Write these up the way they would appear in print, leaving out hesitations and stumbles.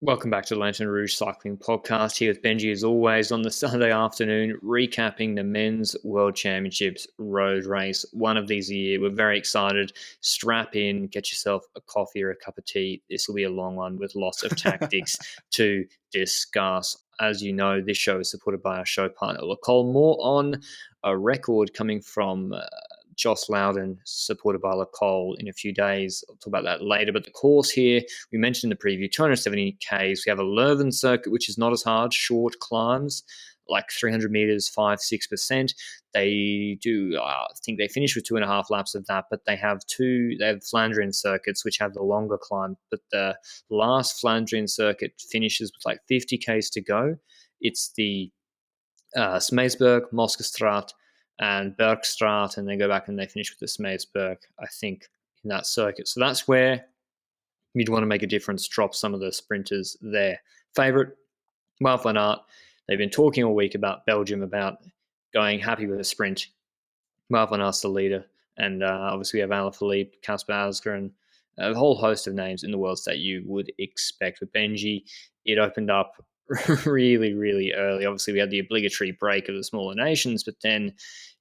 Welcome back to the Lanterne Rouge Cycling Podcast. Here with Benji, as always, on the Sunday afternoon, recapping the Men's World Championships road race. One of these a year. We're very excited. Strap in, get yourself a coffee or a cup of tea. This will be a long one with lots of tactics to discuss. As you know, this show is supported by our show partner, Lacole. More on a record coming from Joss Loudon, supported by Lacole, in a few days. I'll talk about that later. But the course here, we mentioned in the preview, 270 Ks. We have a Leuven circuit, which is not as hard, short climbs, like 300 meters, 5-6%. They do, I think they finish with 2.5 laps of that, but they have Flandrian circuits, which have the longer climb. But the last Flandrian circuit finishes with like 50 Ks to go. It's the Smeesberg, Moskestraat, and Bergstraat, and they go back and they finish with the Smeesberg, I think, in that circuit. So that's where you'd want to make a difference, drop some of the sprinters there. Favourite, Wout van Aert. They've been talking all week about Belgium, about going happy with a sprint. Wout van Aert's the leader, and obviously we have Alaphilippe, Kasper Asgreen, a whole host of names in the worlds that you would expect. With Benji, it opened up really, really early. Obviously, we had the obligatory break of the smaller nations, but then,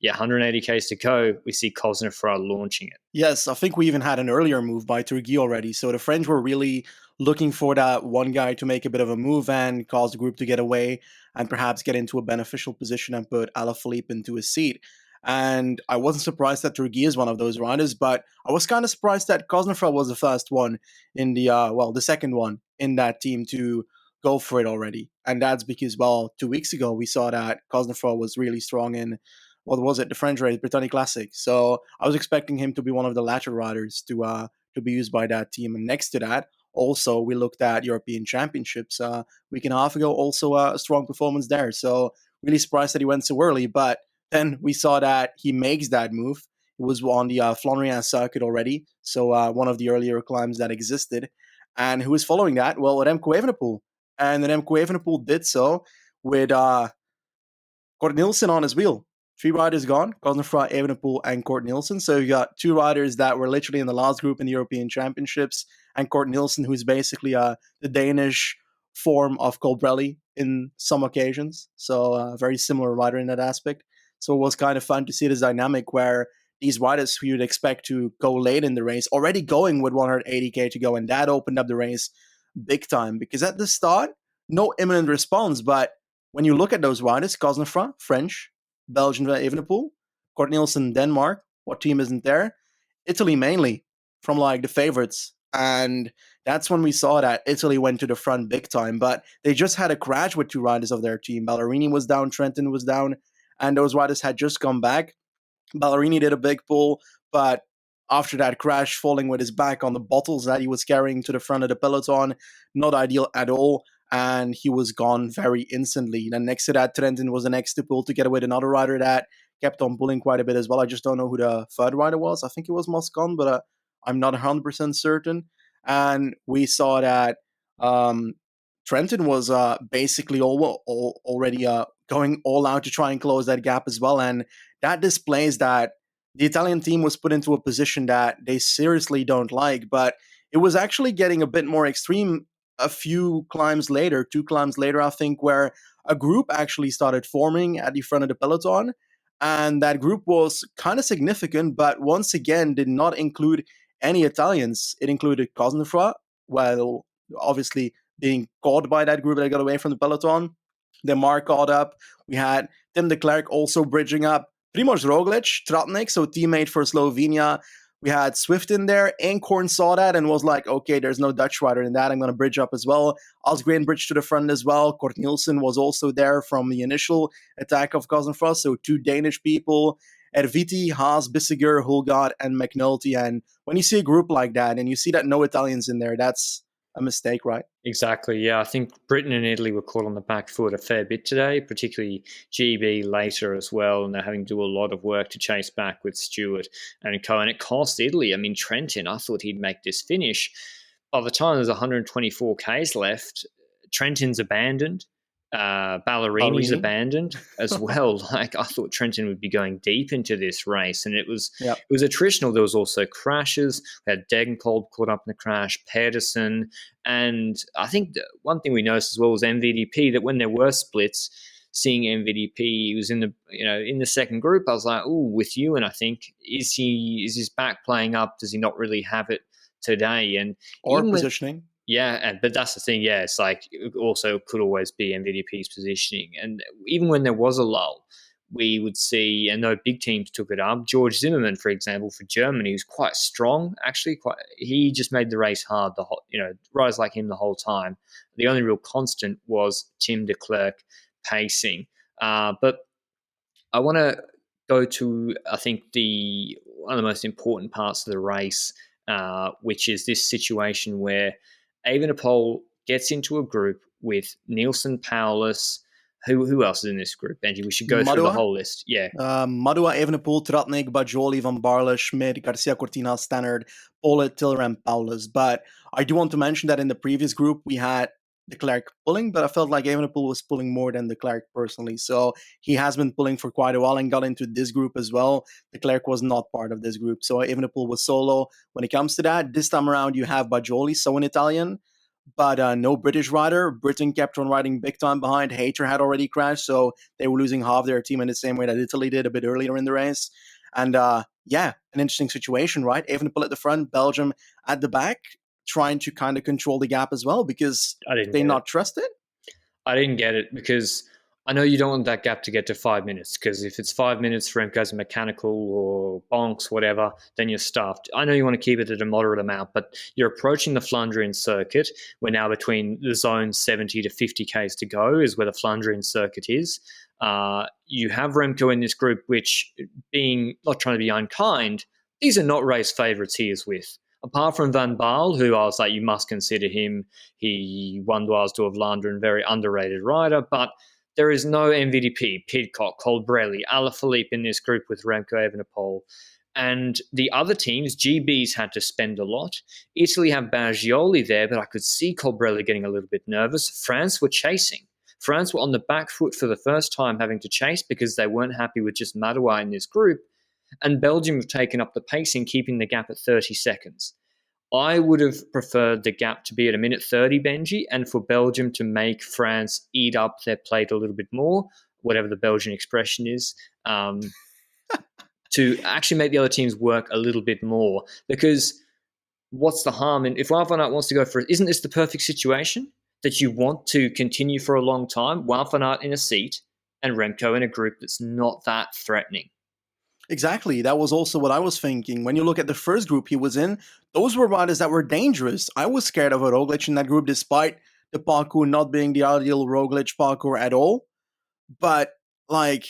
180 Ks to go, we see Cosnefroid launching it. Yes, I think we even had an earlier move by Turgui already. So the French were really looking for that one guy to make a bit of a move and cause the group to get away and perhaps get into a beneficial position and put Alaphilippe into his seat. And I wasn't surprised that Turgui is one of those riders, but I was kind of surprised that Cosnefroid was the first one in the second one in that team to go for it already. And that's because, 2 weeks ago, we saw that Cosnefroid was really strong in, what was it, the French race, Brittany Classic. So I was expecting him to be one of the latter riders to be used by that team. And next to that, also, we looked at European Championships a week and a half ago, also a strong performance there. So really surprised that he went so early. But then we saw that he makes that move. It was on the Flandrien circuit already, so one of the earlier climbs that existed. And who was following that? Well, Remco Evenepoel. And then Remco Evenepoel did so with Kort Nielsen on his wheel. 3 riders gone, Cosnefroid, Evenepoel, and Kort Nielsen. So you got 2 riders that were literally in the last group in the European Championships, and Kort Nielsen, who's basically the Danish form of Colbrelli in some occasions. So a very similar rider in that aspect. So it was kind of fun to see this dynamic where these riders who you'd expect to go late in the race already going with 180k to go, and that opened up the race big time. Because at the start, no imminent response, but when you look at those riders, Cosnefroid, French, Belgian Evenepoel, Kort Nielsen, Denmark, what team isn't there? Italy mainly, from like the favorites. And that's when we saw that Italy went to the front big time. But they just had a crash with 2 riders of their team. Ballerini was down, Trentin was down, and those riders had just come back. Ballerini did a big pull, but after that crash, falling with his back on the bottles that he was carrying to the front of the peloton, not ideal at all. And he was gone very instantly. Then next to that, Trentin was the next to pull together with another rider that kept on pulling quite a bit as well. I just don't know who the third rider was. I think it was Moscon, but I'm not 100% certain. And we saw that Trentin was basically already going all out to try and close that gap as well. And that displays that the Italian team was put into a position that they seriously don't like. But it was actually getting a bit more extreme a few climbs later, 2 climbs later, I think, where a group actually started forming at the front of the peloton. And that group was kind of significant, but once again did not include any Italians. It included Cosnefroid, well, obviously being caught by that group that got away from the peloton. Then Mark caught up. We had Tim de Klerk also bridging up. Primož Roglic, Tratnik, so teammate for Slovenia. We had Swift in there. Ankorn saw that and was like, okay, there's no Dutch rider in that. I'm going to bridge up as well. Asgreen bridged to the front as well. Kort Nielsen was also there from the initial attack of Cosnefroid, so 2 Danish people. Erviti, Haas, Bissiger, Hulgaard, and McNulty. And when you see a group like that and you see that no Italians in there, that's a mistake, right? Exactly, yeah. I think Britain and Italy were caught on the back foot a fair bit today, particularly GB later as well, and they're having to do a lot of work to chase back with Stewart and co. And it cost Italy. I mean, Trentin, I thought he'd make this finish. By the time there's 124 Ks left, Trentin's abandoned. Ballerini's Ballerini. abandoned as well. Like I thought Trenton would be going deep into this race, and it was Yeah. attritional. There was also crashes. We had Degenkolb caught up in the crash, Pedersen, and I think one thing we noticed as well was MVDP. That when there were splits, seeing MVDP was in the second group, I was like, oh, with you. And I think is his back playing up? Does he not really have it today? And Or even when positioning. yeah, but that's the thing. Yeah, it's like it also could always be MVDP's positioning. And even when there was a lull, we would see, and no big teams took it up. George Zimmerman, for example, for Germany, who's quite strong. Actually, he just made the race hard. Riders like him the whole time. The only real constant was Tim de Klerk pacing. But I want to go to, I think, one of the most important parts of the race, which is this situation where Evenepoel gets into a group with Nielsen, Paulus. Who else is in this group, Benji? We should go through the Madua. whole list. Yeah. Madua, Evenepoel, Tratnik, Bajoli, Van Barle, Schmidt, Garcia Cortina, Stannard, Polet, Tiller, and Paulus. But I do want to mention that in the previous group, we had de Klerk pulling, but I felt like Evenepoel was pulling more than de Klerk personally. So he has been pulling for quite a while and got into this group as well. De Klerk was not part of this group. So Evenepoel was solo when it comes to that. This time around, you have Bajoli, so in Italian, but no British rider. Britain kept on riding big time behind. Hayter had already crashed, so they were losing half their team in the same way that Italy did a bit earlier in the race. And yeah, an interesting situation, right? Evenepoel at the front, Belgium at the back, trying to kind of control the gap as well because I didn't they get not it. trust it. I didn't get it because I know you don't want that gap to get to 5 minutes because if it's 5 minutes for Remco's mechanical or bonks, whatever, then you're stuffed. I know you want to keep it at a moderate amount, but you're approaching the Flandrian circuit. We're now between the zone 70 to 50 Ks to go is where the Flandrian circuit is. You have Remco in this group, which being not trying to be unkind, these are not race favourites he is with. Apart from Van Baal, who I was like, you must consider him. He won Dwars door of London, very underrated rider, but there is no MVDP, Pidcock, Colbrelli, Alaphilippe in this group with Remco Evenepoel. And the other teams, GBs had to spend a lot. Italy have Baggioli there, but I could see Colbrelli getting a little bit nervous. France were chasing. France were on the back foot for the first time having to chase because they weren't happy with just Madouas in this group. And Belgium have taken up the pacing, keeping the gap at 30 seconds. I would have preferred the gap to be at a minute 30, Benji, and for Belgium to make France eat up their plate a little bit more, whatever the Belgian expression is, to actually make the other teams work a little bit more. Because what's the harm? And if Wout van Aert wants to go for it, isn't this the perfect situation that you want to continue for a long time? Wout van Aert in a seat and Remco in a group that's not that threatening. Exactly. That was also what I was thinking. When you look at the first group he was in, those were riders that were dangerous. I was scared of a Roglic in that group, despite the parkour not being the ideal Roglic parkour at all. But, like,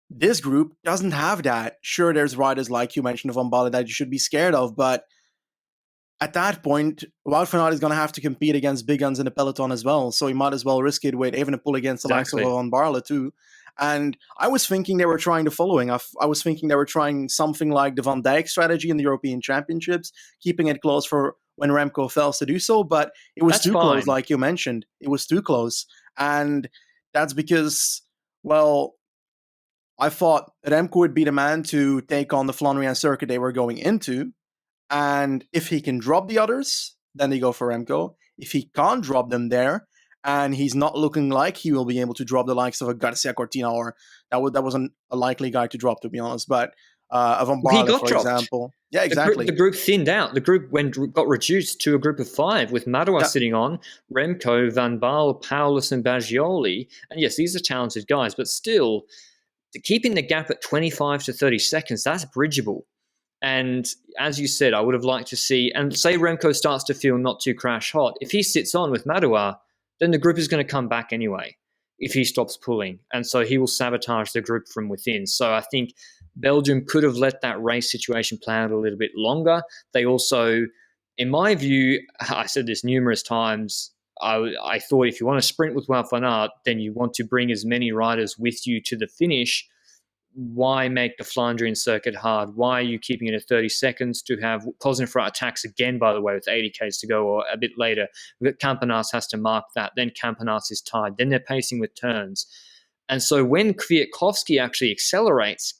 this group doesn't have that. Sure, there's riders like you mentioned, Van Baarle, that you should be scared of, but at that point, Wout van Aert is going to have to compete against big guns in the peloton as well. So he might as well risk it with Evenepoel against the likes of Van Baarle too. And I was thinking they were trying the following. I was thinking they were trying something like the Van Dijk strategy in the European Championships, keeping it close for when Remco fails to do so. But it was too close, like you mentioned. It was too close. And that's because, well, I thought Remco would be the man to take on the Flandrian circuit they were going into. And if he can drop the others, then they go for Remco. If he can't drop them there, and he's not looking like he will be able to drop the likes of a Garcia Cortina, or that wasn't a likely guy to drop, to be honest, but a Van Baarle, for example. Yeah, exactly. The group thinned out. The group got reduced to a group of 5 with Madouas sitting on, Remco, Van Baarle, Paulus and Baggioli. And yes, these are talented guys, but still, keeping the gap at 25 to 30 seconds, that's bridgeable. And as you said, I would have liked to see, and say Remco starts to feel not too crash hot. If he sits on with Madouas, then the group is going to come back anyway if he stops pulling. And so he will sabotage the group from within. So I think Belgium could have let that race situation play out a little bit longer. They also, in my view, I said this numerous times, I thought if you want to sprint with Wout van Aert, then you want to bring as many riders with you to the finish why make the Flandrian circuit hard? Why are you keeping it at 30 seconds to have Cosnefroid attacks again, by the way, with 80 Ks to go or a bit later? Campenaerts has to mark that. Then Campenaerts is tied. Then they're pacing with turns. And so when Kwiatkowski actually accelerates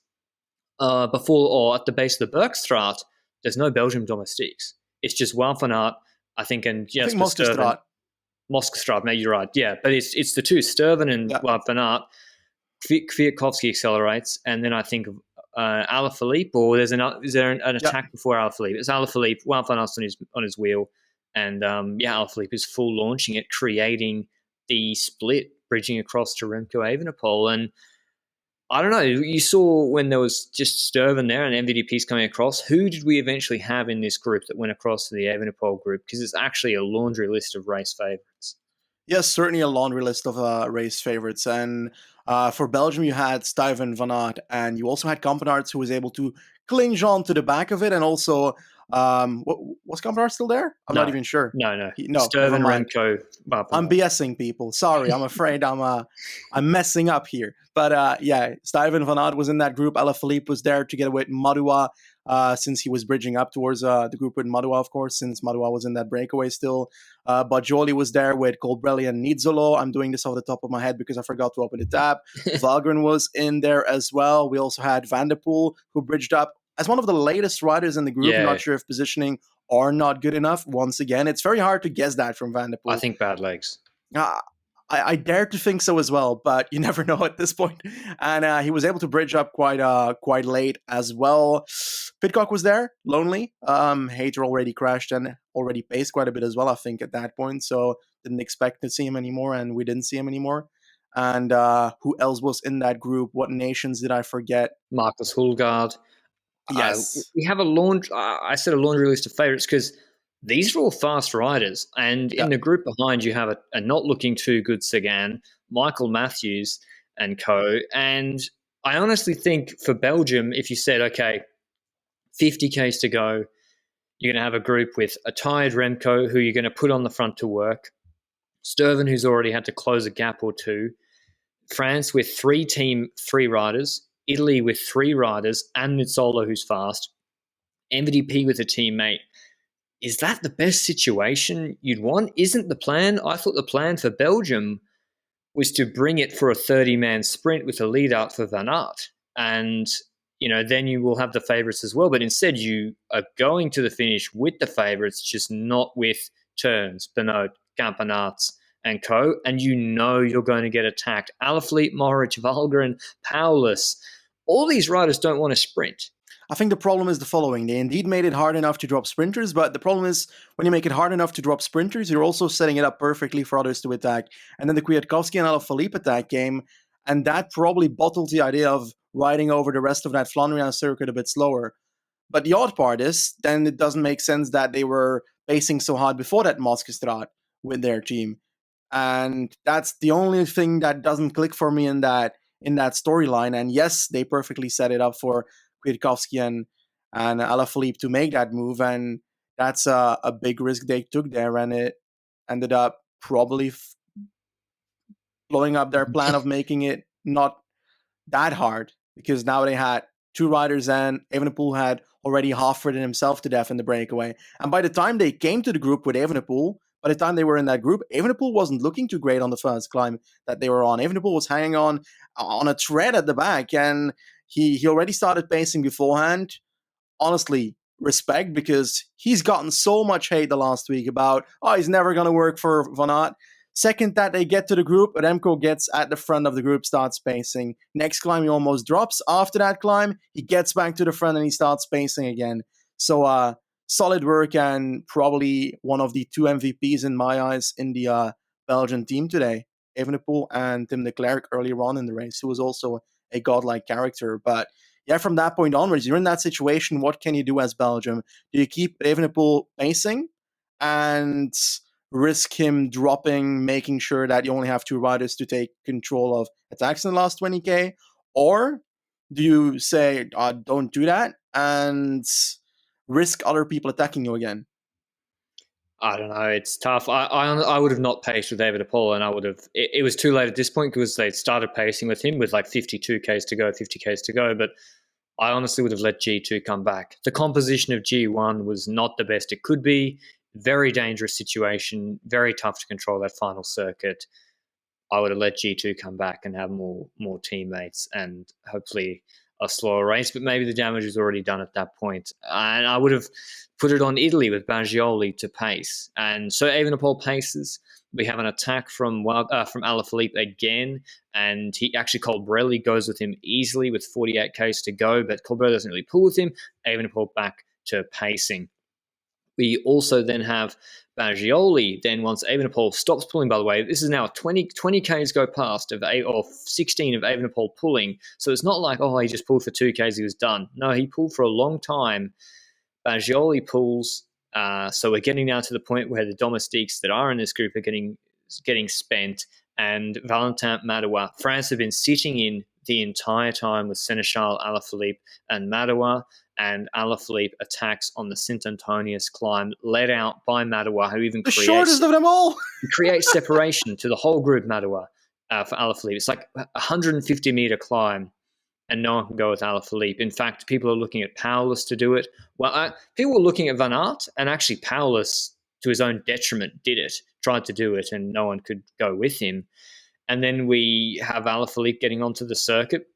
before or at the base of the Bergstraat, there's no Belgium domestiques. It's just Wout van Aert, I think, and I think Jasper Stuyven. Moskestraat. Maybe you're right. Yeah, but it's the two, Stuyven and Yeah. Wout van Aert. Kwiatkowski accelerates, and then I think of Alaphilippe, or is there an attack before Alaphilippe? It's Alaphilippe, Wout van Aert's on his wheel, and Alaphilippe is full launching it, creating the split, bridging across to Remco Evenepoel. And I don't know, you saw when there was just Stuyven there and MVDP's coming across, who did we eventually have in this group that went across to the Evenepoel group? Because it's actually a laundry list of race favourites. Yes, certainly a laundry list of race favorites. And for Belgium, you had Stuyven, Van Aert, and you also had Campenaerts, who was able to cling on to the back of it. And also, was Campenaerts still there? I'm not even sure. No. No, Stuyven, Remco. I'm BSing people. Sorry, I'm afraid I'm messing up here. But Stuyven, Van Aert was in that group. Alaphilippe was there together with Madua, since he was bridging up towards the group with Madua, of course, since Madua was in that breakaway still. Bajoli was there with Colbrelli and Nizzolo. I'm doing this off the top of my head because I forgot to open the tab. Valgren was in there as well. We also had Van der Poel, who bridged up as one of the latest riders in the group. Yeah. Not sure if positioning are not good enough. Once again, it's very hard to guess that from Van der Poel. I think bad legs. I dare to think so as well, but you never know at this point. And he was able to bridge up quite late as well. Pidcock was there, lonely. Hayter already crashed and already paced quite a bit as well, I think, at that point. So didn't expect to see him anymore, and we didn't see him anymore. And who else was in that group? What nations did I forget? Marcus Hulgaard. Yes. We have I said a laundry list of favourites because these are all fast riders. And in the group behind, you have a not looking too good Sagan, Michael Matthews and co. And I honestly think for Belgium, if you said, okay, 50 Ks to go, you're going to have a group with a tired Remco who you're going to put on the front to work, Stuyven, who's already had to close a gap or two, France with three riders, Italy with 3 riders, and Nizzolo, who's fast, MVDP with a teammate. Is that the best situation you'd want? Isn't the plan? I thought the plan for Belgium was to bring it for a 30-man sprint with a lead out for Van Aert. And, then you will have the favourites as well. But instead, you are going to the finish with the favourites, just not with turns, Benoit, Campenaerts, and co. And you're going to get attacked. Alaphilippe, Mohoric, Valgren, Paulus. All these riders don't want to sprint. I think the problem is the following. They indeed made it hard enough to drop sprinters, but the problem is when you make it hard enough to drop sprinters, you're also setting it up perfectly for others to attack. And then the Kwiatkowski and Alaphilippe attack game, and that probably bottled the idea of riding over the rest of that Flandrian circuit a bit slower. But the odd part is, then it doesn't make sense that they were pacing so hard before that Moskestraat with their team. And that's the only thing that doesn't click for me in that storyline. And yes, they perfectly set it up for Kwiatkowski and Alaphilippe to make that move, and that's a big risk they took there, and it ended up probably blowing up their plan of making it not that hard, because now they had 2 riders and Evenepoel had already half-ridden himself to death in the breakaway. And by the time they came to the group with Evenepoel, by the time they were in that group, Evenepoel wasn't looking too great on the first climb that they were on. Evenepoel was hanging on a thread at the back, and he already started pacing beforehand. Honestly, respect, because he's gotten so much hate the last week about, he's never going to work for Van Aert. Second that they get to the group, Remco gets at the front of the group, starts pacing. Next climb, he almost drops. After that climb, he gets back to the front and he starts pacing again. So, solid work, and probably one of the 2 MVPs in my eyes in the Belgian team today. Evenepoel and Tim de Klerk earlier on in the race, who was also a godlike character. But yeah, from that point onwards, you're in that situation. What can you do as Belgium? Do you keep Evenepoel pacing and risk him dropping, making sure that you only have 2 riders to take control of attacks in the last 20K? Or do you say, don't do that and risk other people attacking you again? I don't know. It's tough. I would have not paced with David Apollo, and I would have. It was too late at this point because they started pacing with him with like 52Ks to go, 50Ks to go. But I honestly would have let G2 come back. The composition of G1 was not the best it could be. Very dangerous situation. Very tough to control that final circuit. I would have let G2 come back and have more teammates and hopefully a slower race, but maybe the damage was already done at that point. And I would have put it on Italy with Baggioli to pace. And so Evenepoel paces. We have an attack from Alaphilippe again, and he actually Colbrelli goes with him easily with 48Ks to go, but Colbrelli doesn't really pull with him. Evenepoel back to pacing. We also then have Baggioli. Then once Evenepoel stops pulling, by the way, this is now 20 Ks go past or 16 of Evenepoel pulling. So it's not like, oh, he just pulled for 2Ks, he was done. No, he pulled for a long time. Baggioli pulls. So we're getting now to the point where the domestiques that are in this group are getting spent. And Valentin Madoua, France have been sitting in the entire time with Seneschal, Alaphilippe, and Madoua. And Alaphilippe attacks on the St. Antonius climb, led out by Madoua, who even creates... The shortest of them all! creates separation to the whole group, Madoua, for Alaphilippe. It's like a 150-meter climb, and no one can go with Alaphilippe. In fact, people are looking at Paulus to do it. Well, people were looking at Van Aert, and actually Paulus, to his own detriment, tried to do it, and no one could go with him. And then we have Alaphilippe getting onto the circuit.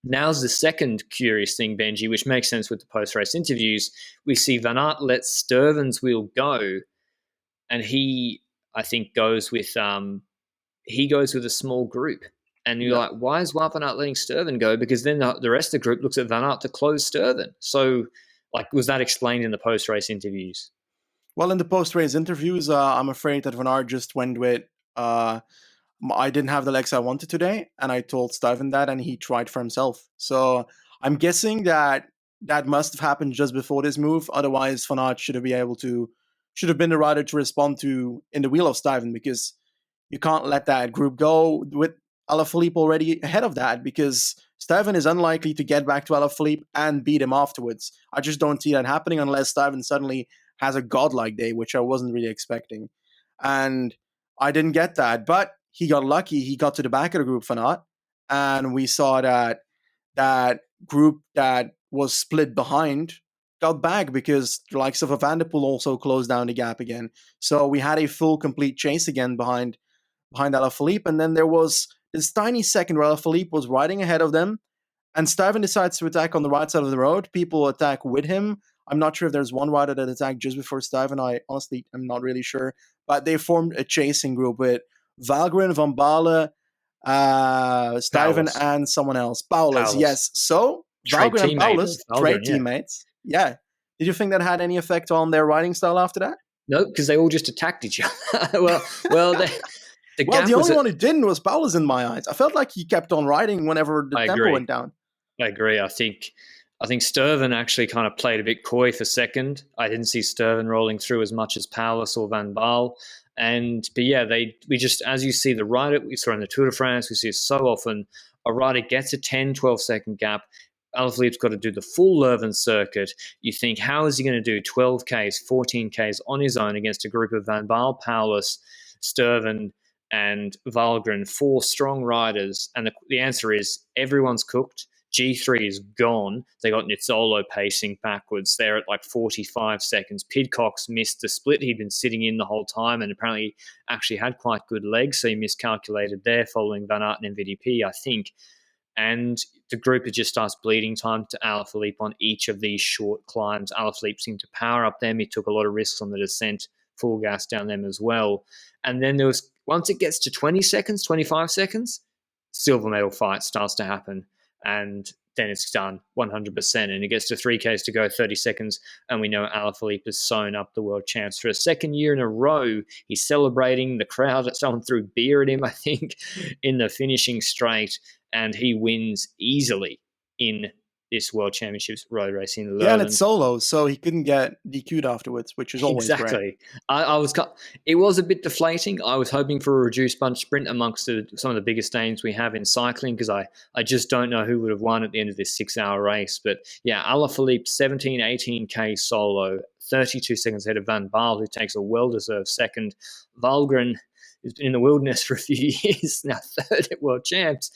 Now's the second curious thing, Benji, which makes sense with the post-race interviews. We see Van Aert let Sturven's wheel go, and he, I think, goes with a small group. And you're like, why is Van Aert letting Sturven go? Because then the rest of the group looks at Van Aert to close Sturven. So, was that explained in the post-race interviews? Well, in the post-race interviews, I'm afraid that Van Aert just went with... I didn't have the legs I wanted today, and I told Stuyven that, and he tried for himself. So I'm guessing that must have happened just before this move. Otherwise, Van Aert should have been the rider to respond to in the wheel of Stuyven, because you can't let that group go with Alaphilippe already ahead of that, because Stuyven is unlikely to get back to Alaphilippe and beat him afterwards. I just don't see that happening unless Stuyven suddenly has a godlike day, which I wasn't really expecting. And I didn't get that, but he got lucky. He got to the back of the group, Van Aert, and we saw that group that was split behind got back because the likes of Van der Poel also closed down the gap again. So we had a full, complete chase again behind Alaphilippe, and then there was this tiny second where Alaphilippe was riding ahead of them, and Stuyven decides to attack on the right side of the road. People attack with him. I'm not sure if there's one rider that attacked just before Stuyven. I honestly am not really sure. But they formed a chasing group with Valgren, Van Baarle, Stuyven, and someone else. Paulus, yes. So Valgren and Paulus, trade teammates. Yeah. Did you think that had any effect on their riding style after that? No, because they all just attacked each other. the only one who didn't was Paulus in my eyes. I felt like he kept on riding whenever the tempo went down. I agree. I think Sturven actually kind of played a bit coy for second. I didn't see Sturven rolling through as much as Paulus or Van Baarle. But yeah, we just, as you see the rider, we saw in the Tour de France, we see it so often, a rider gets a 10, 12-second gap. Alaphilippe's got to do the full Leuven circuit. You think, how is he going to do 12Ks, 14Ks on his own against a group of Van Baarle, Paulus, Sturven, and Valgren, 4 strong riders? And the answer is everyone's cooked. G3 is gone. They got Nizzolo pacing backwards. They're at like 45 seconds. Pidcock's missed the split. He'd been sitting in the whole time and apparently actually had quite good legs, so he miscalculated there following Van Aert and MVDP, I think. And the group just starts bleeding time to Alaphilippe on each of these short climbs. Alaphilippe seemed to power up them. He took a lot of risks on the descent, full gas down them as well. And then once it gets to 20 seconds, 25 seconds, silver medal fight starts to happen. And then it's done 100%. And it gets to 3Ks to go, 30 seconds. And we know Alaphilippe has sewn up the world champs for a second year in a row. He's celebrating. The crowd, someone threw beer at him, I think, in the finishing straight. And he wins easily in this World Championships road racing. In Leuven. Yeah, and it's solo, so he couldn't get DQ'd afterwards, which is always great. It was a bit deflating. I was hoping for a reduced bunch sprint amongst some of the biggest names we have in cycling, because I just don't know who would have won at the end of this 6-hour race. But yeah, Alaphilippe 17, 18K solo, 32 seconds ahead of Van Baal, who takes a well-deserved second. Valgren has been in the wilderness for a few years, now third at World Champs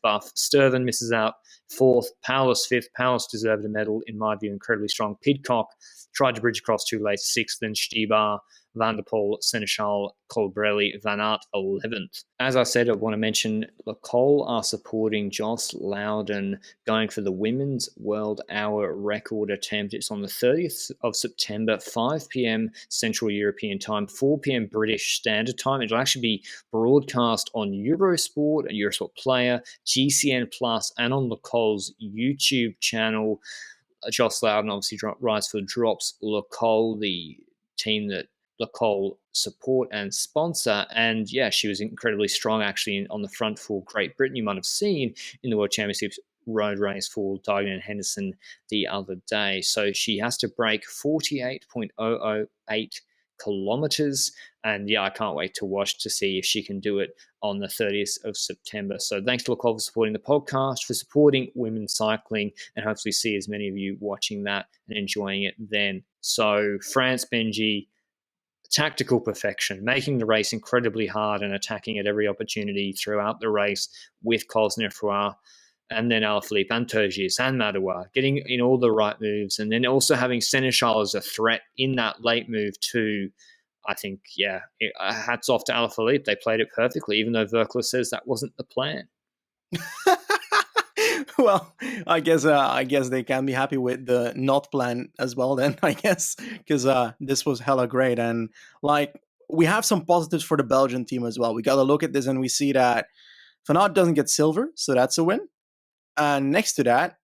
buff. Sturven misses out fourth, Powless fifth. Powless deserved a medal, in my view, incredibly strong. Pidcock tried to bridge across too late, sixth, then Stibar, Van der Poel, Seneschal, Colbrelli, Van Aert, 11th. As I said, I want to mention Lacole are supporting Joss Loudon going for the women's world hour record attempt. It's on the 30th of September, 5 p.m. Central European time, 4 p.m. British Standard Time. It'll actually be broadcast on Eurosport and Eurosport Player, GCN Plus, and on Lacole's YouTube channel. Joss Loudon obviously rides for Drops Lacole, the team that Lacole support and sponsor. And yeah, she was incredibly strong actually on the front for Great Britain. You might have seen in the World Championships road race for Diagon and Henderson the other day. So she has to break 48.008 kilometers. And yeah, I can't wait to watch to see if she can do it on the 30th of September. So thanks to Lacole for supporting the podcast, for supporting women's cycling, and hopefully see as many of you watching that and enjoying it then. So France, Benji, tactical perfection, making the race incredibly hard and attacking at every opportunity throughout the race with Cosnefroy, and then Alaphilippe and Turgis and Madoua, getting in all the right moves, and then also having Seneschal as a threat in that late move too. I think, yeah, hats off to Alaphilippe. They played it perfectly, even though Verkler says that wasn't the plan. Well, I guess they can be happy with the not plan as well then, I guess, because this was hella great. And like, we have some positives for the Belgian team as well. We got to look at this and we see that Van Aert doesn't get silver, so that's a win. And next to that,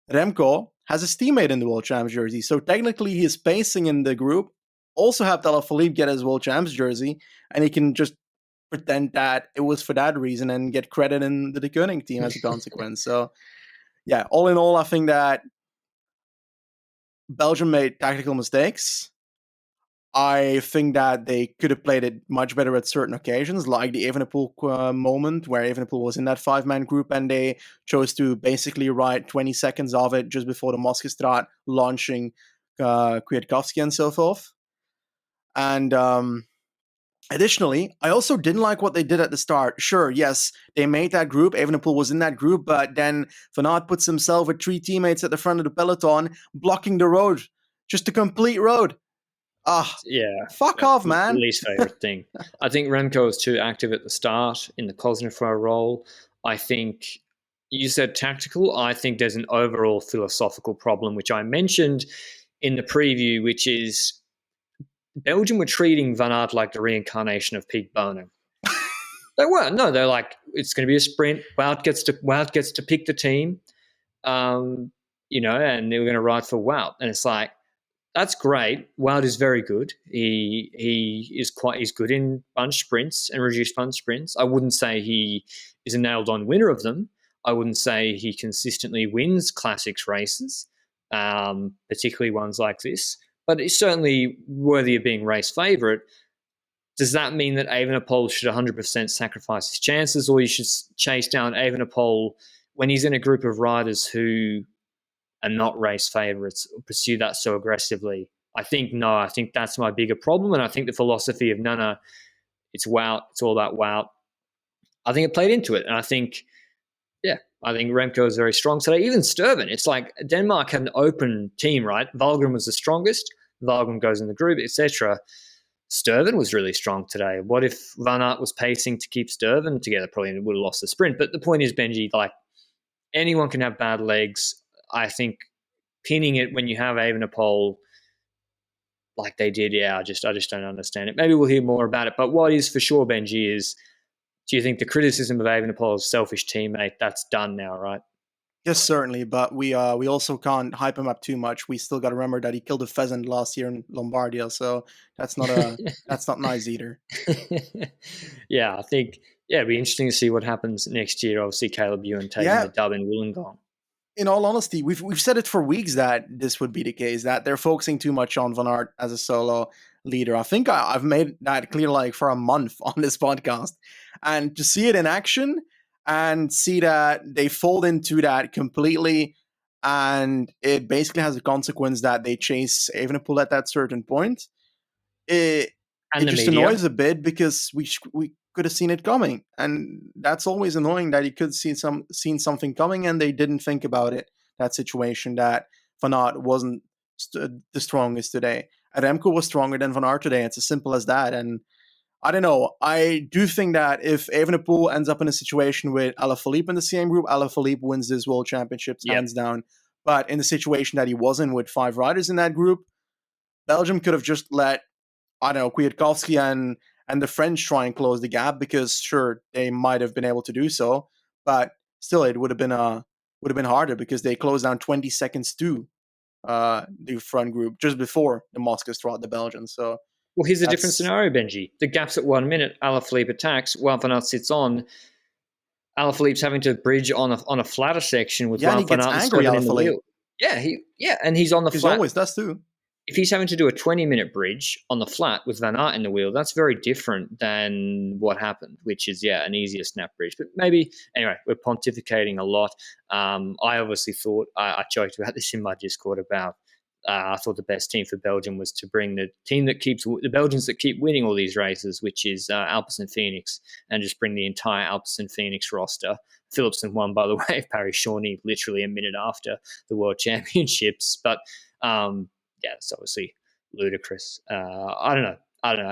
Remco has his teammate in the World Champs jersey. So technically his pacing in the group also helped Alaphilippe get his World Champs jersey, and he can just pretend that it was for that reason and get credit in the De Koning team as a consequence. So yeah, all in all, I think that Belgium made tactical mistakes. I think that they could have played it much better at certain occasions, like the Evenepoel moment, where Evenepoel was in that five-man group and they chose to basically ride 20 seconds of it just before the Moskestraat launching Kwiatkowski and so forth. And additionally, I also didn't like what they did at the start. Sure, yes, they made that group. Evenepoel was in that group, but then Van Aert puts himself with three teammates at the front of the peloton, blocking the road. Just a complete road. Yeah, fuck off, man. Least favorite thing. I think Remco was too active at the start in the Cosnefroy role. I think you said tactical. I think there's an overall philosophical problem, which I mentioned in the preview, which is Belgium were treating Van Aert like the reincarnation of Pete Bono. They weren't. No, they're like, it's going to be a sprint. Wout gets to pick the team, and they were going to ride for Wout. And it's like, that's great. Wout is very good. He's good in bunch sprints and reduced bunch sprints. I wouldn't say he is a nailed-on winner of them. I wouldn't say he consistently wins classics races, particularly ones like this. But it's certainly worthy of being race favourite. Does that mean that Evenepoel should 100% sacrifice his chances, or you should chase down Evenepoel when he's in a group of riders who are not race favourites, pursue that so aggressively? I think no. I think that's my bigger problem, and I think the philosophy of no, it's Wout. It's all about Wout. I think it played into it, and I think Remco is very strong today. Even Sturven, it's like Denmark had an open team, right? Valgren was the strongest. Valgren goes in the group, etc. Sturven was really strong today. What if Van Aert was pacing to keep Sturven together? Probably would have lost the sprint. But the point is, Benji, like, anyone can have bad legs. I think pinning it when you have Evenepoel like they did, I just don't understand it. Maybe we'll hear more about it. But what is for sure, Benji, is do you think the criticism of Evenepoel's selfish teammate, that's done now, right? Yes, certainly, but we also can't hype him up too much. We still got to remember that he killed a pheasant last year in Lombardia, so that's not nice either. Yeah, I think it'd be interesting to see what happens next year. Obviously, Caleb Ewan taking the dub in Wollongong. In all honesty, we've said it for weeks that this would be the case, that they're focusing too much on Van Aert as a solo leader. I think I've made that clear like for a month on this podcast, and to see it in action and see that they fold into that completely and it basically has a consequence that they chase Evenepoel at that certain point. It And the just media. annoys a bit because we could have seen it coming, and that's always annoying that you could see seen something coming and they didn't think about it. That situation that Van Aert wasn't the strongest today. And Remco was stronger than Van Aert today. It's as simple as that. And I don't know. I do think that if Evenepoel ends up in a situation with Alaphilippe in the same group, Alaphilippe wins this World Championships hands down. But in the situation that he was in with 5 riders in that group, Belgium could have just let, I don't know, Kwiatkowski and the French try and close the gap, because sure, they might have been able to do so, but still it would have been harder because they closed down 20 seconds to the front group just before the Moscows trot the Belgians. So well, here's a different scenario, Benji. The gap's at 1 minute. Alaphilippe attacks while Van Aert sits on. Alaphilippe's having to bridge on a flatter section with and he Van gets Aert angry, in the Alaphilippe. wheel. And he's on the flat. He always does too. If he's having to do a 20-minute bridge on the flat with Van Aert in the wheel, that's very different than what happened, which is, an easier snap bridge. But maybe, anyway, we're pontificating a lot. I obviously thought, I joked about this in my Discord about, I thought the best team for Belgium was to bring the Belgians that keep winning all these races, which is Alpecin Phoenix, and just bring the entire Alpecin Phoenix roster. Philipsen won, by the way, Paris-Chauny literally a minute after the World Championships. But, it's obviously ludicrous. I don't know.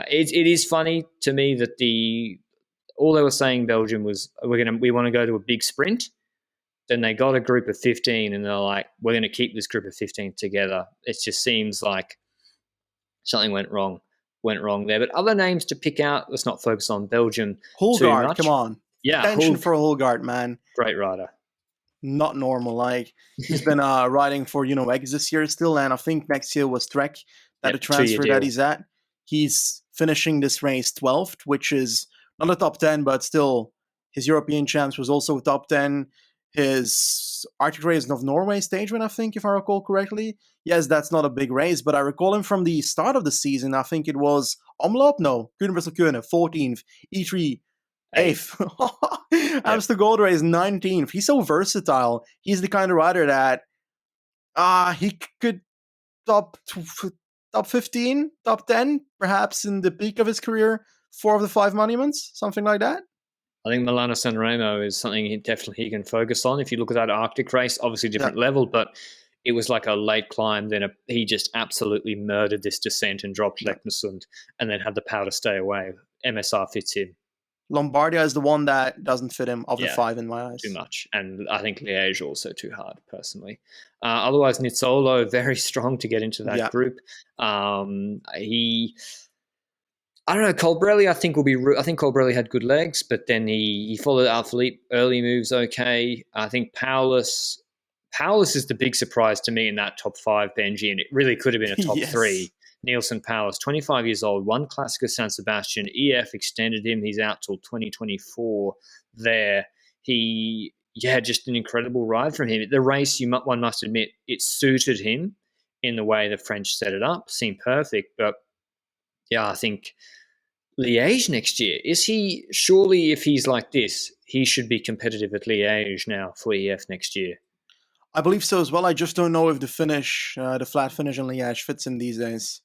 It is funny to me that all they were saying Belgium was we want to go to a big sprint. Then they got a group of 15 and they're like, we're going to keep this group of 15 together. It just seems like something went wrong there. But other names to pick out, let's not focus on Belgium too much. Come on. Yeah, attention for Hulgaard, man. Great rider. Not normal. Like, he's been riding for Eggs this year still, and I think next year was Trek that the transfer that he's at. He's finishing this race 12th, which is not a top 10, but still his European champs was also top 10. His Arctic Race of Norway stage win, I think, if I recall correctly. Yes, that's not a big race, but I recall him from the start of the season. I think it was Omloop, no, Kuurne-Brussel-Kuurne, 14th, E3, 8th. Amstel Gold Race, 19th. He's so versatile. He's the kind of rider that he could top 15, top 10, perhaps in the peak of his career, 4 of the 5 monuments, something like that. I think Milano Sanremo is something he can focus on. If you look at that Arctic race, obviously different level, but it was like a late climb. Then he just absolutely murdered this descent and dropped Leknesund, and then had the power to stay away. MSR fits him. Lombardia is the one that doesn't fit him of the 5 in my eyes. Too much. And I think Liège also too hard, personally. Otherwise, Nizzolo, very strong to get into that group. I don't know, Colbrelli, I think Colbrelli had good legs, but then he followed Alaphilippe, early moves okay. I think Paulus is the big surprise to me in that top 5, Benji, and it really could have been a top 3. Nielsen Paulus, 25 years old, won Classica San Sebastian. EF extended him. He's out till 2024 there. Just an incredible ride from him. The race, one must admit, it suited him in the way the French set it up. Seemed perfect, but I think Liège next year, surely if he's like this, he should be competitive at Liège now for EF next year. I believe so as well. I just don't know if the flat finish in Liège fits him these days.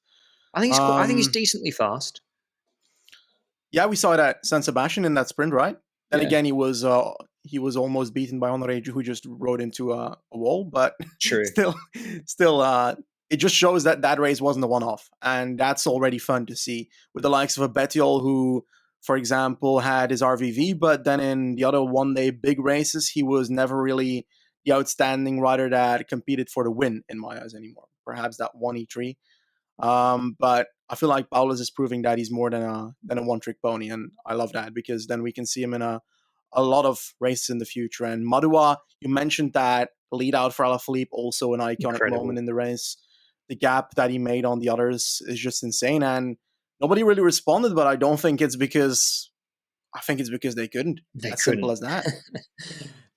I think he's decently fast. Yeah, we saw it at San Sebastian in that sprint, right? Then again, he was almost beaten by Honoré, who just rode into a wall. But true. still, it just shows that race wasn't a one-off, and that's already fun to see with the likes of a Bettiol, who, for example, had his RVV, but then in the other one-day big races, he was never really the outstanding rider that competed for the win in my eyes anymore. Perhaps that one E3. But I feel like Paulus is proving that he's more than a one-trick pony, and I love that because then we can see him in a lot of races in the future. And Madua, you mentioned that lead out for Alaphilippe, also an iconic moment in the race. The gap that he made on the others is just insane, and nobody really responded. But I think it's because they couldn't. Simple as that.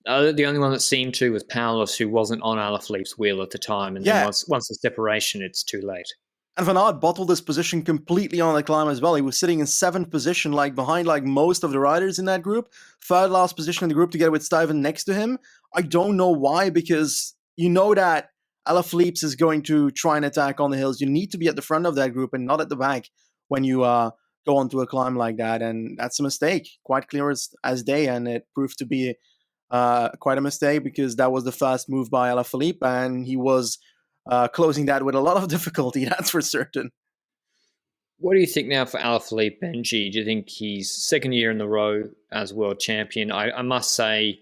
The only one that seemed to was Paulus, who wasn't on Alaphilippe's wheel at the time, and then once the separation, it's too late. And Van Aert bottled his position completely on the climb as well. He was sitting in 7th position, behind most of the riders in that group. 3rd last position in the group together with Stuyven next to him. I don't know why, because you know that Alaphilippe is going to try and attack on the hills. You need to be at the front of that group and not at the back when you go onto a climb like that. And that's a mistake, quite clear as day. And it proved to be quite a mistake because that was the first move by Alaphilippe, and he was closing that with a lot of difficulty, that's for certain. What do you think now for Alaphilippe, Benji? Do you think he's second year in the row as world champion? I must say,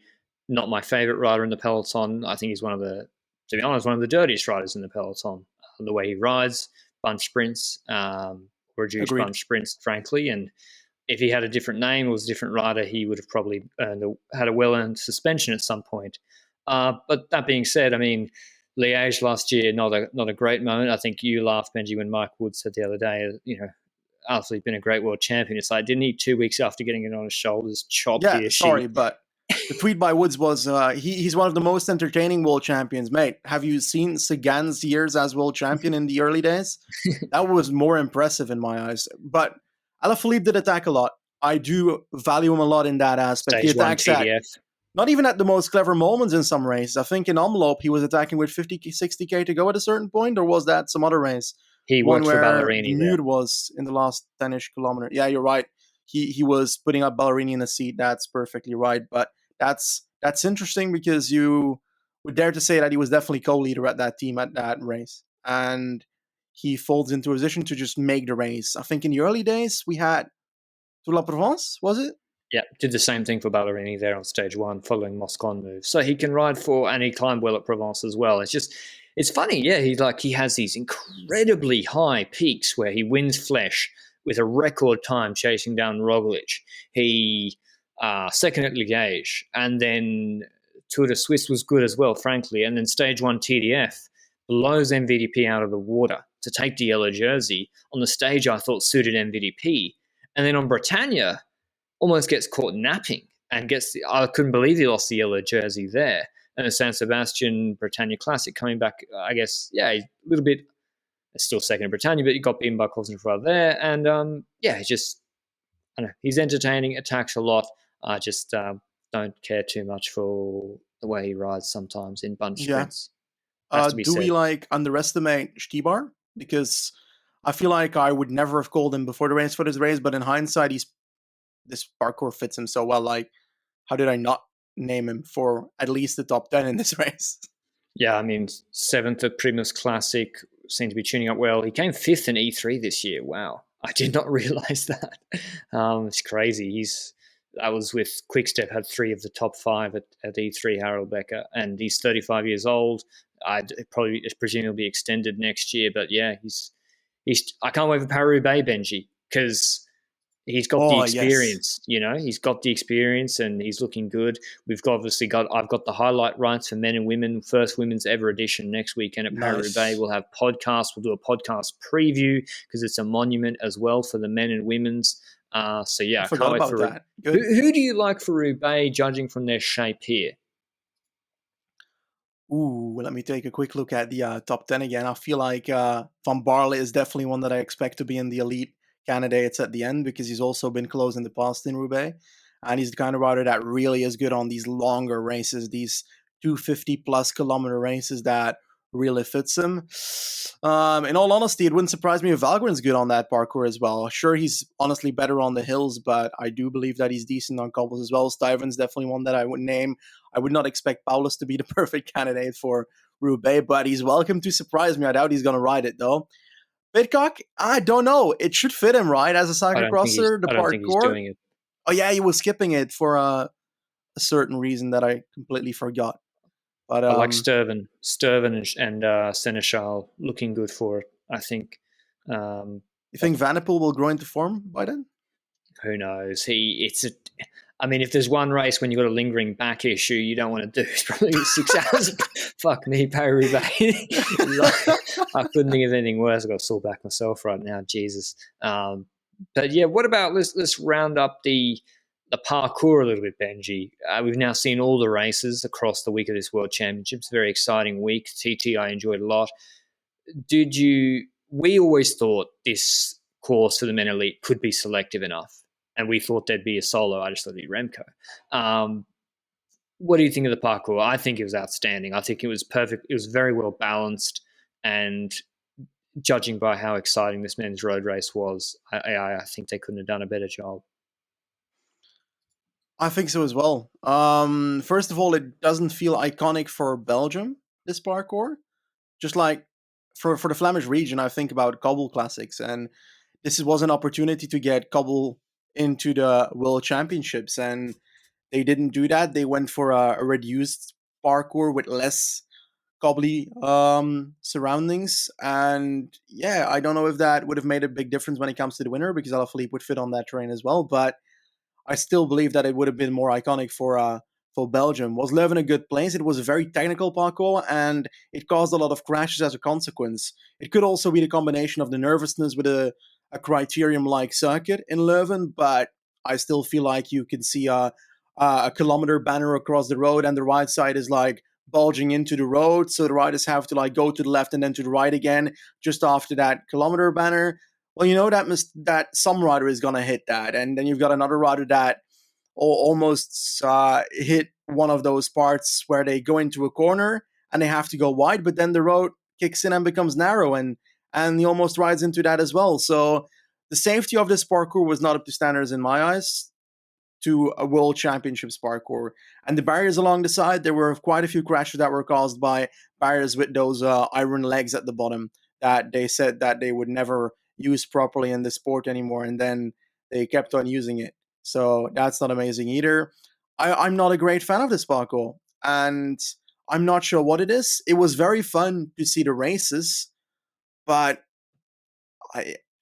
not my favourite rider in the peloton. I think he's to be honest, one of the dirtiest riders in the peloton. The way he rides, bunch sprints, reduced Agreed. bunch sprints, frankly. And if he had a different name or was a different rider, he would have probably had a well-earned suspension at some point. But that being said, I mean, Liège last year, not a great moment. I think you laughed, Benji, when Mike Wood said the other day, Alaphilippe been a great world champion. It's like, didn't he 2 weeks after getting it on his shoulders chop Yeah, the sorry, but the tweet by Woods was he's one of the most entertaining world champions. Mate, have you seen Sagan's years as world champion in the early days? That was more impressive in my eyes. But Alaphilippe did attack a lot. I do value him a lot in that aspect. Stage He attacks one TDF. not even at the most clever moments in some races. I think in Omloop, he was attacking with 50, 60K to go at a certain point, or was that some other race? He One worked for where Ballerini the mood was in the last 10-ish kilometer. Yeah, you're right. He was putting up Ballerini in the seat. That's perfectly right. But that's interesting because you would dare to say that he was definitely co-leader at that team at that race. And he folds into a position to just make the race. I think in the early days, we had Tour La Provence, was it? Yeah, did the same thing for Ballerini there on stage one, following Moscon moves. So he can ride for, and he climbed well at Provence as well. It's funny, yeah. He has these incredibly high peaks where he wins Flesh with a record time chasing down Roglic. He second at Liège, and then Tour de Suisse was good as well, frankly. And then stage one TDF blows MVDP out of the water to take the yellow jersey on the stage I thought suited MVDP, and then on Britannia almost gets caught napping and I couldn't believe he lost the yellow jersey there. And the San Sebastian Britannia Classic coming back, I guess, yeah, a little bit, still second in Britannia, but he got beaten by Cosnefroid there. And I don't know, he's entertaining, attacks a lot. I just don't care too much for the way he rides sometimes in bunch sprints. Do we underestimate Stibar? Because I feel like I would never have called him before the race for this race, but in hindsight, this parkour fits him so well. Like, how did I not name him for at least the top 10 in this race? Yeah, I mean, 7th at Primus Classic, seemed to be tuning up well. He came 5th in E3 this year. Wow. I did not realize that. It's crazy. I was with Quickstep, had 3 of the top 5 at E3, Harold Becker, and he's 35 years old. Presume he'll be extended next year, but yeah, I can't wait for Paris-Roubaix, Benji, because he's got the experience, yes. He's got the experience and he's looking good. I've got the highlight rights for men and women, first women's ever edition next weekend at Paris-Roubaix. We'll have podcasts. We'll do a podcast preview because it's a monument as well for the men and women's. I forgot about that. Who do you like for Roubaix, judging from their shape here? Ooh, let me take a quick look at the top 10 again. I feel like Van Baarle is definitely one that I expect to be in the elite candidates at the end because he's also been close in the past in Roubaix. And he's the kind of rider that really is good on these longer races, these 250-plus kilometer races that really fits him. In all honesty, it wouldn't surprise me if Valgren's good on that parkour as well. Sure, he's honestly better on the hills, but I do believe that he's decent on cobbles as well. Stuyven's definitely one that I would name. I would not expect Paulus to be the perfect candidate for Roubaix, but he's welcome to surprise me. I doubt he's going to ride it, though. Pidcock, I don't know. It should fit him, right? As a cyclocrosser, the parkour. I don't think he's doing it. Oh, yeah, he was skipping it for a certain reason that I completely forgot. But I like Sturven and Seneschal looking good for it, I think. You think Van der Poel will grow into form by then? Who knows? If there's one race when you've got a lingering back issue you don't want to do, it's probably 6 hours. Fuck me, Paris-Roubaix. I couldn't think of anything worse. I've got a sore back myself right now, Jesus. But yeah, what about let's round up the parkour a little bit, Benji. We've now seen all the races across the week of this World Championships. Very exciting week. TT I enjoyed a lot. We always thought this course for the men elite could be selective enough. And we thought there'd be a solo. I just thought it'd be Remco. What do you think of the parkour? I think it was outstanding. I think it was perfect. It was very well balanced, and judging by how exciting this men's road race was, I think they couldn't have done a better job. I think so as well. First of all, it doesn't feel iconic for Belgium, this parkour. Just like for the Flemish region, I think about Cobble Classics, and was an opportunity to get Cobble into the World Championships, and they didn't do that. They went for a reduced parkour with less cobbly surroundings, and yeah, I don't know if that would have made a big difference when it comes to the winner, because Alaphilippe would fit on that terrain as well, but I still believe that it would have been more iconic for Belgium. Was Leuven a good place? It was a very technical parkour, and it caused a lot of crashes as a consequence. It could also be the combination of the nervousness with a criterium-like circuit in Leuven, but I still feel like you can see a kilometer banner across the road, and the right side is like bulging into the road, so the riders have to like go to the left and then to the right again just after that kilometer banner. Well, you know that some rider is gonna hit that, and then you've got another rider that almost hit one of those parts where they go into a corner and they have to go wide, but then the road kicks in and becomes narrow, and he almost rides into that as well. So the safety of this parkour was not up to standards in my eyes to a World Championships parkour. And the barriers along the side, there were quite a few crashes that were caused by barriers with those iron legs at the bottom that they said that they would never use properly in the sport anymore, and then they kept on using it. So that's not amazing either. I'm not a great fan of this parkour, and I'm not sure what it is. It was very fun to see the races, but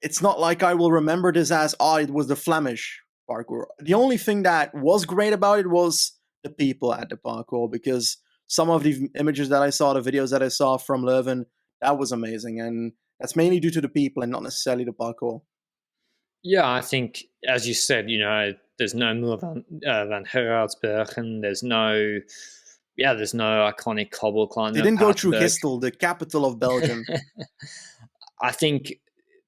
it's not like I will remember this as, it was the Flemish parkour. The only thing that was great about it was the people at the parkour, because some of the images that I saw, the videos that I saw from Leuven, that was amazing. And that's mainly due to the people and not necessarily the parkour. Yeah, I think, as you said, there's no Muur van Gerardsbergen. There's no iconic cobble climb. They No didn't go through Paterberg. Gistel, the capital of Belgium. I think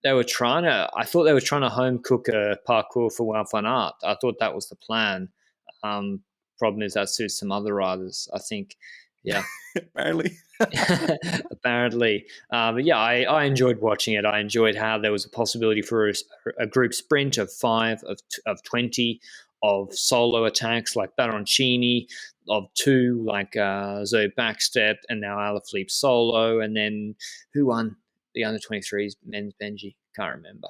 I thought they were trying to home cook a parkour for Wout van Aert. I thought that was the plan. Problem is that suits some other riders, I think. Yeah. Apparently. Apparently. But yeah, I enjoyed watching it. I enjoyed how there was a possibility for a group sprint of 5, of 20, of solo attacks like Baroncini, of 2 like Zoe Backstep, and now Alaphilippe solo. And then who won the under 23s men's Benji? Can't remember.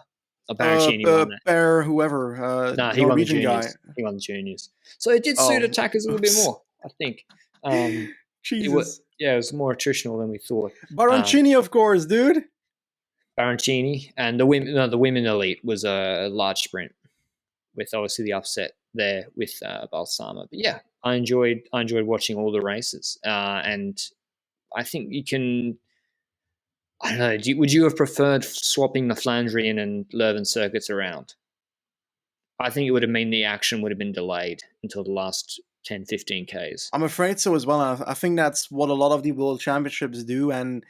Baroncini won that. Bear, whoever. No, he won the Norwegian juniors. guy. He won the juniors. So it did suit attackers a little bit more, I think. Jesus. It was more attritional than we thought. Baroncini, of course, dude. Baroncini and the women elite was a large sprint, with obviously the upset there with Balsama. But yeah, I enjoyed watching all the races, and I think you can. I don't know. Would you have preferred swapping the Flandrian and Leuven circuits around? I think it would have meant the action would have been delayed until the last 10, 15 Ks. I'm afraid so as well. I think that's what a lot of the World Championships do, and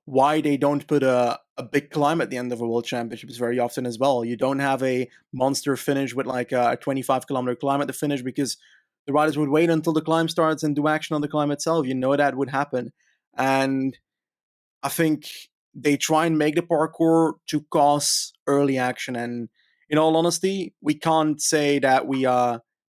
why they don't put a big climb at the end of a World Championships very often as well. You don't have a monster finish with like a 25-kilometer climb at the finish, because the riders would wait until the climb starts and do action on the climb itself. You know that would happen. And I think they try and make the parkour to cause early action. And in all honesty, we can't say that we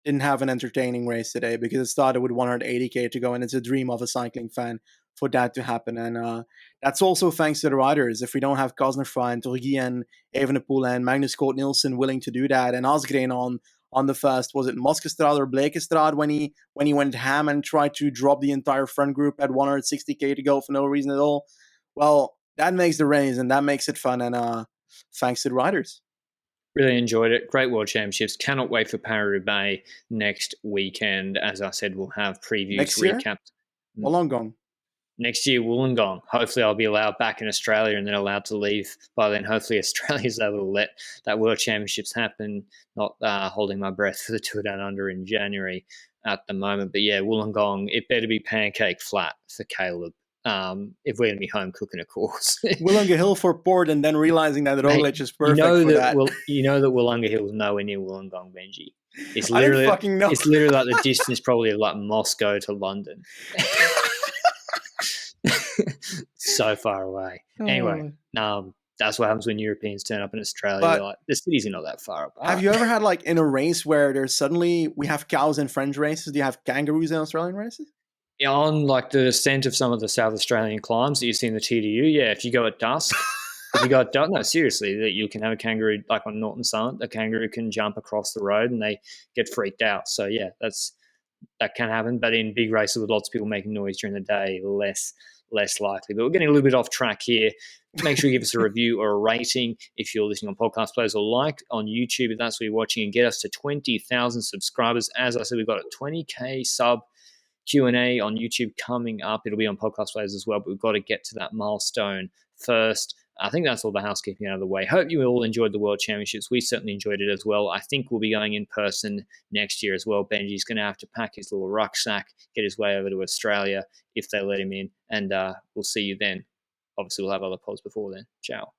didn't have an entertaining race today, because it started with 180k to go, and it's a dream of a cycling fan for that to happen. And that's also thanks to the riders. If we don't have Kosnefra and Torgui and Evenepoel and Magnus Cort Nielsen willing to do that, and Asgreen on the first, was it Moskestrade or Blekestrade when he went ham and tried to drop the entire front group at 160k to go for no reason at all? Well, that makes the race, and that makes it fun, and thanks to the riders. Really enjoyed it. Great World Championships. Cannot wait for Paris-Roubaix next weekend. As I said, we'll have previews, next year? recaps. Wollongong. Next year, Wollongong. Hopefully I'll be allowed back in Australia and then allowed to leave by then. Hopefully Australia's able to let that World Championships happen, not holding my breath for the Tour Down Under in January at the moment. But yeah, Wollongong, it better be pancake flat for Caleb. If we're going to be home cooking a course. Willunga Hill for port, and then realizing that Roglic is perfect for that. You know that Willunga Hill is nowhere near Wollongong, Benji. It's I didn't literally fucking know. it's literally like the distance probably of like Moscow to London. So far away. Anyway, that's what happens when Europeans turn up in Australia. You're But like, the cities are not that far have apart. you ever had like in a race where there's suddenly we have cows in French races? Do you have kangaroos in Australian races? Yeah, on like the descent of some of the South Australian climbs that you see in the TDU, yeah, if you go at dusk, no, seriously, that you can have a kangaroo like on Norton Summit, a kangaroo can jump across the road and they get freaked out. So yeah, that can happen. But in big races with lots of people making noise during the day, less likely. But we're getting a little bit off track here. Make sure you give us a review or a rating if you're listening on podcast players, or like on YouTube if that's what you're watching, and get us to 20,000 subscribers. As I said, we've got a 20K sub Q&A on YouTube coming up. It'll be on podcast players as well, but we've got to get to that milestone first. I think that's all the housekeeping out of the way. Hope you all enjoyed the World Championships. We certainly enjoyed it as well. I think we'll be going in person next year as well. Benji's going to have to pack his little rucksack, get his way over to Australia if they let him in, and we'll see you then. Obviously, we'll have other pods before then. Ciao.